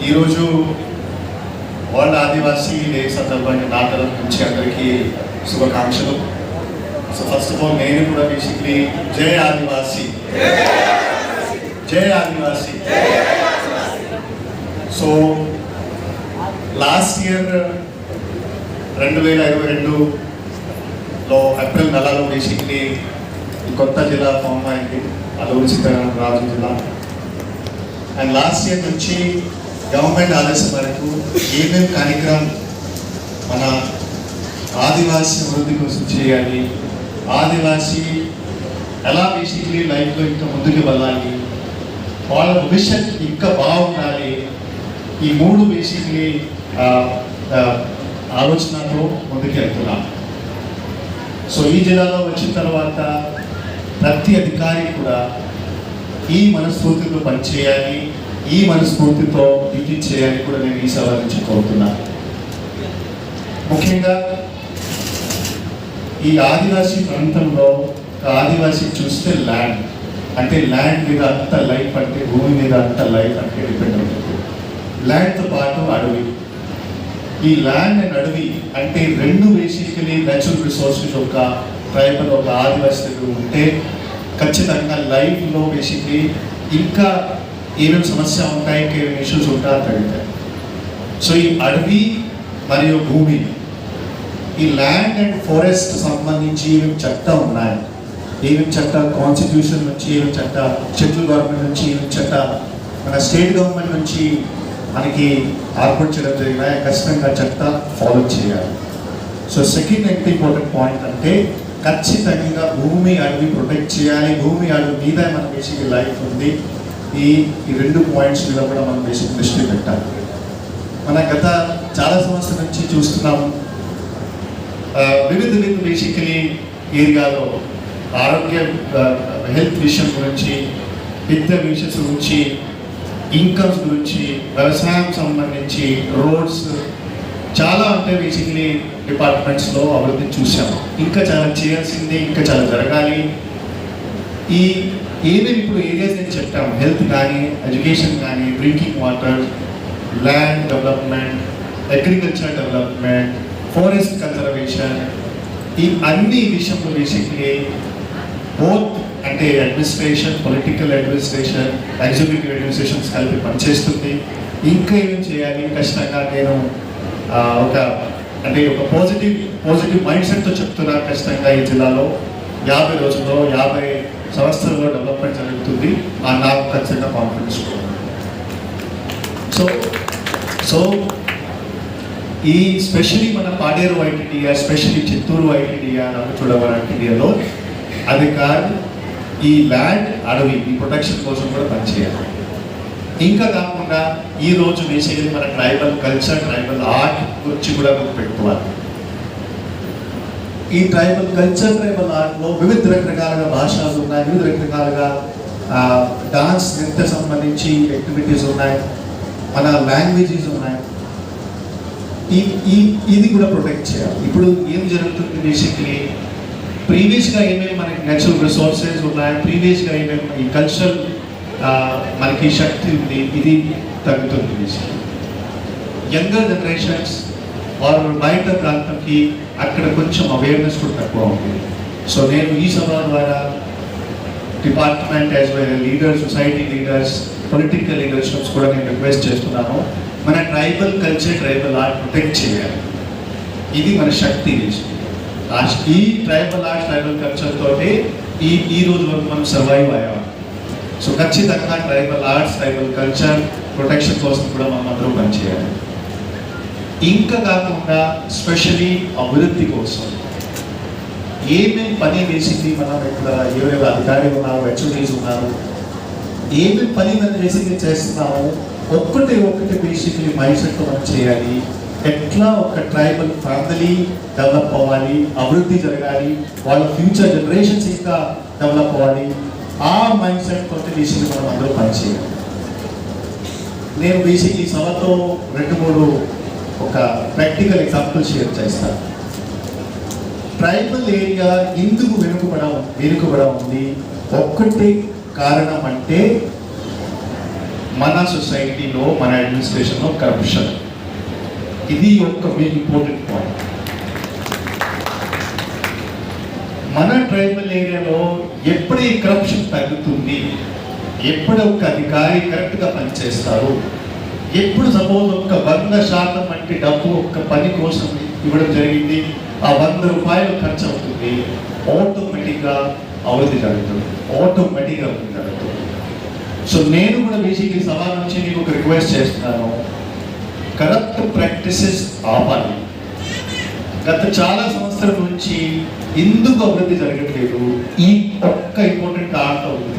ఈరోజు వరల్డ్ ఆదివాసీ డే సందర్భంగా నా తరఫు నుంచి అందరికీ శుభాకాంక్షలు. సో ఫస్ట్ ఆఫ్ ఆల్ నేను కూడా బేసిక్లీ జై ఆదివాసీ, జై ఆదివాసీ. సో లాస్ట్ ఇయర్ 2022లో ఏప్రిల్ నెలలో బేసిక్లీ కొత్త జిల్లా ఫామ్ అయింది, అల్లూరి సీతారామరాజు జిల్లా. అండ్ లాస్ట్ ఇయర్ నుంచి గవర్నమెంట్ ఆదేశం మేరకు ఏమేమి కార్యక్రమం మన ఆదివాసీ అభివృద్ధి కోసం చేయాలి, ఆదివాసీ ఎలా బేసిక్లీ లైఫ్లో ఇంకా ముందుకు వెళ్ళాలి, వాళ్ళ భవిష్యత్ ఇంకా బాగుండాలి, ఈ మూడు బేసిక్లీ ఆలోచనతో ముందుకు వెళ్తున్నాం. సో ఈ జిల్లాలో వచ్చిన తర్వాత ప్రతి అధికారి కూడా ఈ మనస్ఫూర్తితో పనిచేయాలి, ఈ మనస్ఫూర్తితో డ్యూటీ చేయాలి కూడా నేను ఈ సభ నుంచి కోరుతున్నాను. ముఖ్యంగా ఈ ఆదివాసీ ప్రాంతంలో ఆదివాసీ చూస్తే ల్యాండ్ అంటే ల్యాండ్ మీద అంత లైఫ్ అంటే భూమి మీద అంత లైఫ్ అంటే డిపెండ్ అవుతుంది. ల్యాండ్తో పాటు అడవి. ఈ ల్యాండ్ అండ్ అడవి అంటే రెండు బేసికలీ నేచురల్ రిసోర్సెస్ ఒక ట్రైబల్ ఒక ఆదివాసీ దగ్గర ఉంటే ఖచ్చితంగా లైఫ్లో బేసిక్లీ ఇంకా ఏమేమి సమస్య ఉంటాయి, ఇంకేమేమి ఇష్యూస్ ఉంటాయో తగ్గుతాయి. సో ఈ అడవి మరియు భూమి, ఈ ల్యాండ్ అండ్ ఫారెస్ట్ సంబంధించి ఏమేమి చట్టం ఉన్నాయి, ఏమేమి చట్ట కాన్స్టిట్యూషన్ నుంచి ఏమేమి చట్ట, సెంట్రల్ గవర్నమెంట్ నుంచి ఏమేమి చట్ట, మన స్టేట్ గవర్నమెంట్ నుంచి మనకి ఏర్పాటు చేయడం జరిగినాయి, ఖచ్చితంగా చట్ట ఫాలో చేయాలి. సో సెకండ్ ఎంత ఇంపార్టెంట్ పాయింట్ అంటే ఖచ్చితంగా భూమి అడవి ప్రొటెక్ట్ చేయాలి. భూమి అడవి మీద మన బేసిక్ లైఫ్ ఉంది. ఈ రెండు పాయింట్స్ మీద కూడా మనం బేసిక్ దృష్టి పెట్టాలి. మన గత చాలా సంవత్సరాల నుంచి చూస్తున్నాం వివిధ బేసికలీ ఏరియాలో ఆరోగ్య హెల్త్ విషయం గురించి, విద్య విషయం గురించి, ఇన్కమ్స్ గురించి, వ్యవసాయం సంబంధించి, రోడ్స్ చాలా అంటే బేసికలీ డిపార్ట్మెంట్స్లో అభివృద్ధి చూసాము. ఇంకా చాలా చేయాల్సింది, ఇంకా చాలా జరగాలి. ఈ ఏమేమి ఇప్పుడు ఏరియాస్ నేను చెప్పాము, హెల్త్ కానీ, ఎడ్యుకేషన్ కానీ, drinking water, land development, agriculture development, forest conservation, ఈ అన్ని విషయంలో బేసిక్లీ బోత్ అంటే administration, political administration, executive administrations కలిపి పనిచేస్తుంది. ఇంకా ఏం చేయాలి, ఖచ్చితంగా నేను ఒక పాజిటివ్ మైండ్ సెట్తో చెప్తున్నా. ఖచ్చితంగా ఈ జిల్లాలో 50 రోజుల్లో 50 సంవత్సరాల్లో డెవలప్మెంట్ జరుగుతుంది. నాకు ఖచ్చితంగా కాన్ఫిడెన్స్ కూడా. సో ఈ స్పెషలీ మన పాడేరు వైటీడీఆర్, స్పెషలీ చిత్తూరు వైటీడీఆర్, రంపచోడవరం వైటీడీఆర్లో అది కాదు, ఈ ల్యాండ్ అడవి ఈ ప్రొటెక్షన్ కోసం కూడా పనిచేయాలి. ఇంకా కాకుండా ఈరోజు బేసికలీ మన ట్రైబల్ కల్చర్, ట్రైబల్ ఆర్ట్ గురించి కూడా గుర్తుపెట్టుకోవాలి. ఈ ట్రైబల్ కల్చర్, ట్రైబల్ ఆర్ట్లో వివిధ రకరకాలుగా భాషలు ఉన్నాయి, వివిధ రకరకాలుగా డాన్స్ నృత్య సంబంధించి యాక్టివిటీస్ ఉన్నాయి, మన లాంగ్వేజెస్ ఉన్నాయి. ఇది కూడా ప్రొటెక్ట్ చేయాలి. ఇప్పుడు ఏం జరుగుతుంది బేసికలీ ప్రీవియస్గా ఏమేమి మనకి నేచురల్ రిసోర్సెస్ ఉన్నాయి, ప్రీవియస్గా ఏమేమి ఈ కల్చరల్ మనకి శక్తి ఉంది, ఇది తగ్గుతుంది. యంగర్ జనరేషన్స్ వారు బయట ప్రాంతంకి అక్కడ కొంచెం అవేర్నెస్ కూడా తక్కువ ఉంటుంది. సో నేను ఈ సభ ద్వారా department as well leaders, society leaders, political leaderships కూడా నేను రిక్వెస్ట్ చేస్తున్నాను. మన tribal culture, tribal art protect చేయాలి. ఇది మన శక్తి. ఈ ట్రైబల్ ఆర్ట్, ట్రైబల్ కల్చర్ తోటి ఈ రోజు వరకు మనం సర్వైవ్ అయ్యాము. సో ఖచ్చితంగా tribal arts, tribal culture protection కోసం కూడా మనం అందరూ పనిచేయాలి. ఇంకా కాకుండా స్పెషలీ అభివృద్ధి కోసం ఏమేమి పని వేసింది, మనం ఇక్కడ ఎవరెవరు అధికారులు ఉన్నారు, హెచ్ఓడీస్ ఉన్నారు, ఏమేమి పని మనం బేసిక్లీ చేస్తున్నాము, ఒక్కటి బేసిక్లీ మైండ్ సెట్తో మనం చేయాలి. ఎట్లా ఒక ట్రైబల్ ఫ్యామిలీ డెవలప్ అవ్వాలి, అభివృద్ధి జరగాలి, వాళ్ళ ఫ్యూచర్ జనరేషన్స్ ఇంకా డెవలప్ అవ్వాలి, ఆ మైండ్ సెట్ తోటి బేసిక్లీ మనం అందరూ పనిచేయాలి. నేను బేసిక్లీ సభతో 2-3 ఒక ప్రాక్టికల్ ఎగ్జాంపుల్ షేర్ చేస్తాను. ట్రైబల్ ఏరియా ఎందుకు వెనుకబడ ఉంది, ఒక్కటి కారణం అంటే మన సొసైటీలో మన అడ్మినిస్ట్రేషన్లో కరప్షన్. ఇది ఒక మెయిన్ ఇంపార్టెంట్ పాయింట్. మన ట్రైబల్ ఏరియాలో ఎప్పుడు ఈ కరప్షన్ తగ్గుతుంది, ఎప్పుడు ఒక అధికారి కరెక్ట్గా పనిచేస్తారు, ఎప్పుడు సపోజ్ ఒక 100% అంటే డబ్బు ఒక్క పని కోసం ఇవ్వడం జరిగింది, ఆ 100 రూపాయలు ఖర్చు అవుతుంది, ఆటోమేటిక్గా అభివృద్ధి జరుగుతుంది, ఆటోమేటిక్గా అభివృద్ధి జరుగుతుంది. సో నేను కూడా బేసిక్లీ సభ నుంచి నీకు ఒక రిక్వెస్ట్ చేస్తున్నాను, కరప్ట్ ప్రాక్టీసెస్ ఆపాలి. గత చాలా సంవత్సరాల నుంచి ఎందుకు అభివృద్ధి జరగట్లేదు, ఈ ఒక్క ఇంపార్టెంట్ కారణం అవుతుంది.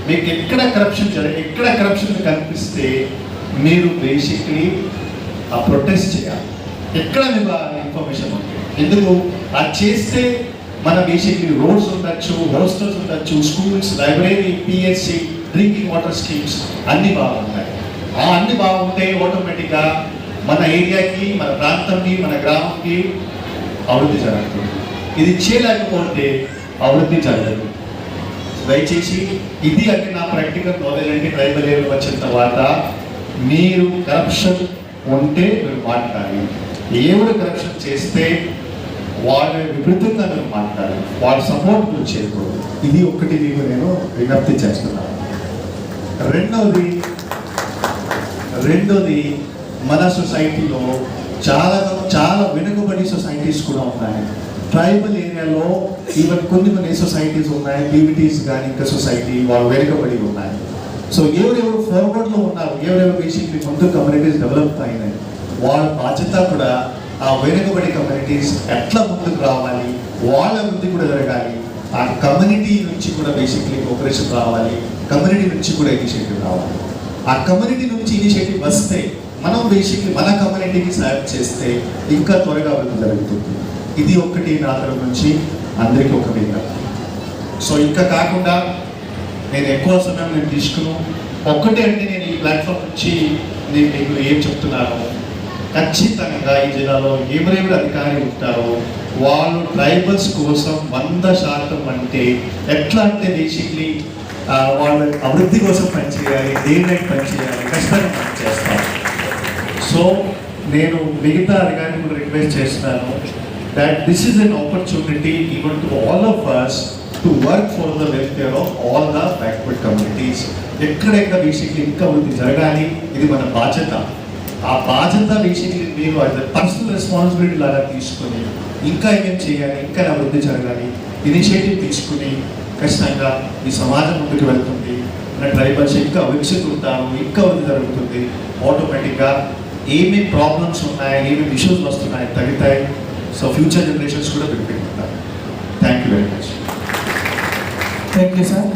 మీకు ఎక్కడ కరప్షన్ కనిపిస్తే మీరు బేసిక్లీ ఆ ప్రొటెస్ట్ చేయాలి. ఎక్కడ మీకు ఆ ఇన్ఫర్మేషన్ ఉంది, ఎందుకు అది చేస్తే మన బేసిక్లీ రోడ్స్ ఉండొచ్చు, హాస్టల్స్ ఉండొచ్చు, schools, library, PHC, drinking water schemes అన్నీ బాగుంటాయి. ఆ అన్ని బాగుంటే ఆటోమేటిక్గా మన ఏరియాకి, మన ప్రాంతంకి, మన గ్రామంకి అభివృద్ధి జరుగుతుంది. ఇది చేయలేకపోతే అభివృద్ధి జరగదు. దయచేసి ఇది అంటే నా ప్రాక్టికల్ నాలెడ్జ్ అంటే ట్రైబల్ ఏరియా వచ్చిన తర్వాత మీరు కరప్షన్ ఉంటే మీరు మాట్లాడాలి, ఎవరు కరప్షన్ చేస్తే వాళ్ళ విపరీతంగా మీరు మాట్లాడాలి, వాళ్ళ సపోర్ట్ మీరు చేయకూడదు. ఇది ఒక్కటి మీకు నేను విజ్ఞప్తి చేస్తున్నాను. రెండోది మన సొసైటీలో చాలా వెనుకబడి సొసైటీస్ కూడా ఉన్నాయి. ట్రైబల్ ఏరియాలో ఈవెన్ కొన్ని సొసైటీస్ ఉన్నాయి, పీవీటీస్ కానీ ఇంకా సొసైటీ వాళ్ళు వెనుకబడి ఉన్నాయి. సో ఎవరెవరు ఫార్వర్డ్లో ఉన్నారు, ఎవరెవరు బేసిక్లీ ముందు కమ్యూనిటీస్ డెవలప్ అయినాయి, వాళ్ళ బాధ్యత కూడా ఆ వెనుకబడి కమ్యూనిటీస్ ఎట్లా ముందుకు రావాలి, వాళ్ళ అభివృద్ధి కూడా జరగాలి, ఆ కమ్యూనిటీ నుంచి కూడా బేసిక్లీ కోఆపరేషన్ రావాలి, కమ్యూనిటీ నుంచి కూడా ఇనిషియేటివ్ రావాలి. ఆ కమ్యూనిటీ నుంచి ఇనిషియేటివ్ వస్తే మనం బేసిక్లీ మన కమ్యూనిటీకి సాయం చేస్తే ఇంకా త్వరగా అభివృద్ధి జరుగుతుంది. ఇది ఒక్కటి నా తరఫు నుంచి అందరికీ ఒక విజ్ఞప్తి. సో ఇంకా కాకుండా నేను ఎక్కువ సమయం నేను తీసుకును ఒక్కటే అంటే నేను ఈ ప్లాట్ఫామ్ నుంచి నేను మీకు ఏం చెప్తున్నాను, ఖచ్చితంగా ఈ జిల్లాలో ఎవరెవరు అధికారులు ఉంటారో వాళ్ళు ట్రైబల్స్ కోసం 100% అంటే ఎట్లా అంటే బేసిక్లీ వాళ్ళ అభివృద్ధి కోసం పనిచేయాలి, డే నైట్ పనిచేయాలి, కష్టంగా పనిచేస్తారు. సో నేను మిగతా అధికారిని కూడా రిక్వెస్ట్ చేస్తున్నాను that this is an opportunity even to all of us to work for the welfare of all the backward communities. ఎక్కడెక్కడ బేసిక్లీ ఇంకా అభివృద్ధి జరగాలి, ఇది మన బాధ్యత. ఆ బాధ్యత బేసిక్లీ మీరు అది పర్సనల్ రెస్పాన్సిబిలిటీ లాగా తీసుకొని ఇంకా ఏమేమి చేయాలి, ఇంకా అభివృద్ధి జరగాలి, ఇనిషియేటివ్ తీసుకుని ఖచ్చితంగా ఈ సమాజం ముందుకు వెళ్తుంది. మన ట్రైబల్స్ ఇంకా వికసితుంటారు, ఇంకా అభివృద్ధి జరుగుతుంది. ఆటోమేటిక్గా ఏమేమి ప్రాబ్లమ్స్ ఉన్నాయి, ఏమేమి ఇష్యూస్ వస్తున్నాయి తగ్గుతాయి. సో ఫ్యూచర్ జనరేషన్స్ కూడా బెనిఫిట్ ఉంటారు. Thank you very much. Thank you sir.